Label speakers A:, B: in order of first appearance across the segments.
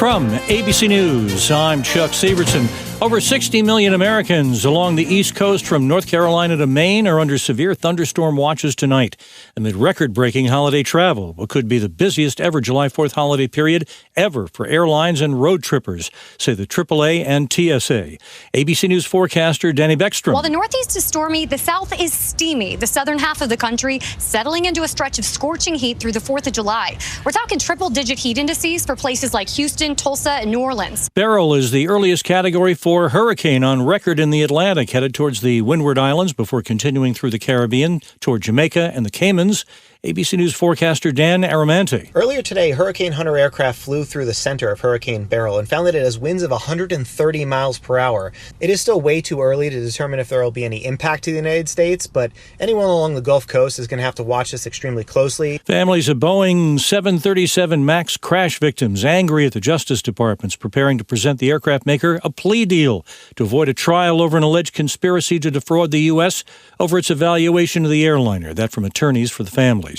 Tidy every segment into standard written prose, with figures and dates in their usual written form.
A: From ABC News, I'm Chuck Severson. Over 60 million Americans along the East Coast from North Carolina to Maine are under severe thunderstorm watches tonight amid record-breaking holiday travel. What could be the busiest ever July 4th holiday period ever for airlines and road trippers, say the AAA and TSA. ABC News forecaster Danny Beckstrom.
B: While the Northeast is stormy, the South is steamy. The southern half of the country settling into a stretch of scorching heat through the 4th of July. We're talking triple-digit heat indices for places like Houston, Tulsa, and New Orleans.
A: Beryl is the earliest Category 4 hurricane on record in the Atlantic, headed towards the Windward Islands before continuing through the Caribbean toward Jamaica and the Caymans. ABC News forecaster Dan Aramante.
C: Earlier today, Hurricane Hunter aircraft flew through the center of Hurricane Beryl and found that it has winds of 130 miles per hour. It is still way too early to determine if there will be any impact to the United States, but anyone along the Gulf Coast is going to have to watch this extremely closely.
A: Families of Boeing 737 MAX crash victims angry at the Justice Department's preparing to present the aircraft maker a plea deal to avoid a trial over an alleged conspiracy to defraud the U.S. over its evaluation of the airliner. That from attorneys for the families.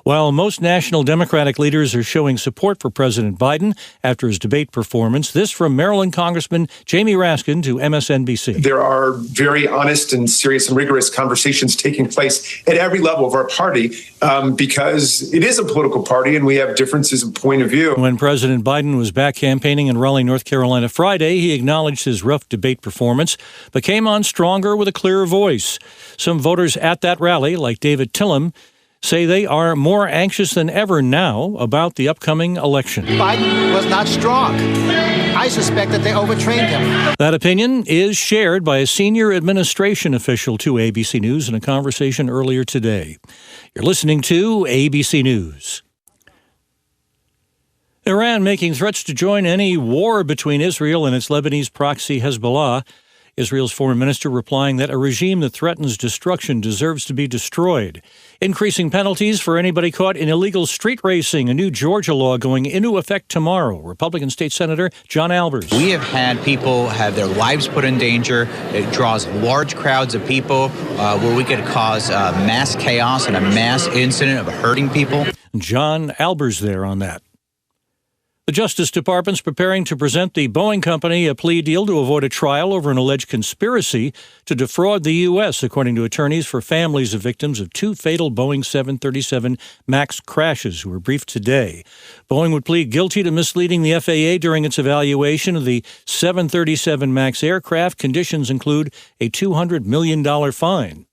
A: While most national Democratic leaders are showing support for President Biden after his debate performance, this from Maryland Congressman Jamie Raskin to MSNBC.
D: There are very honest and serious and rigorous conversations taking place at every level of our party because it is a political party and we have differences of point of view.
A: When President Biden was back campaigning in Raleigh, North Carolina Friday, he acknowledged his rough debate performance, but came on stronger with a clearer voice. Some voters at that rally, like David Tillum, say they are more anxious than ever now about the upcoming election.
E: Biden was not strong. I suspect that they overtrained him.
A: That opinion is shared by a senior administration official to ABC News in a conversation earlier today. You're listening to ABC News. Iran making threats to join any war between Israel and its Lebanese proxy Hezbollah. Israel's foreign minister replying that a regime that threatens destruction deserves to be destroyed. Increasing penalties for anybody caught in illegal street racing, a new Georgia law going into effect tomorrow. Republican State Senator John Albers.
F: We have had people have their lives put in danger. It draws large crowds of people where we could cause mass chaos and a mass incident of hurting people.
A: John Albers there on that. The Justice Department's preparing to present the Boeing company a plea deal to avoid a trial over an alleged conspiracy to defraud the U.S., according to attorneys for families of victims of two fatal Boeing 737 MAX crashes who were briefed today. Boeing would plead guilty to misleading the FAA during its evaluation of the 737 MAX aircraft. Conditions include a $200 million fine.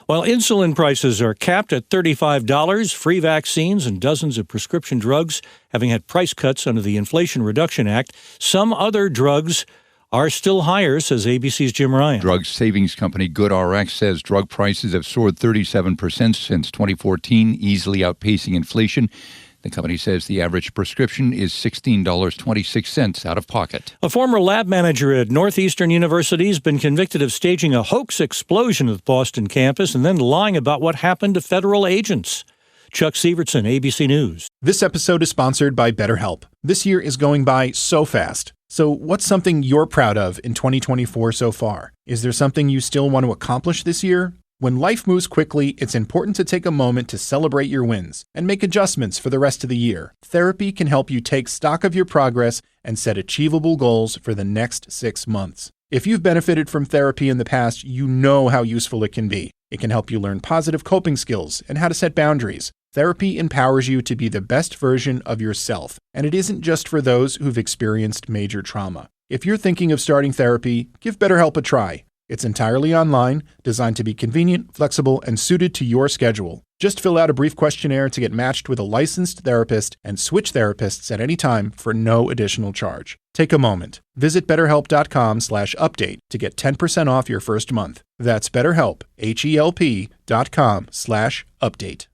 A: While insulin prices are capped at $35, free vaccines and dozens of prescription drugs having had price cuts under the Inflation Reduction Act, some other drugs are still higher, says ABC's Jim Ryan.
G: Drug savings company GoodRx says drug prices have soared 37% since 2014, easily outpacing inflation. The company says the average prescription is $16.26 out of pocket.
A: A former lab manager at Northeastern University has been convicted of staging a hoax explosion at the Boston campus and then lying about what happened to federal agents. Chuck Severson, ABC News.
H: This episode is sponsored by BetterHelp. This year is going by so fast. So what's something you're proud of in 2024 so far? Is there something you still want to accomplish this year? When life moves quickly, it's important to take a moment to celebrate your wins and make adjustments for the rest of the year. Therapy can help you take stock of your progress and set achievable goals for the next 6 months. If you've benefited from therapy in the past, you know how useful it can be. It can help you learn positive coping skills and how to set boundaries. Therapy empowers you to be the best version of yourself, and it isn't just for those who've experienced major trauma. If you're thinking of starting therapy, give BetterHelp a try. It's entirely online, designed to be convenient, flexible, and suited to your schedule. Just fill out a brief questionnaire to get matched with a licensed therapist and switch therapists at any time for no additional charge. Take a moment. Visit BetterHelp.com/update to get 10% off your first month. That's BetterHelp, HELP.com/update.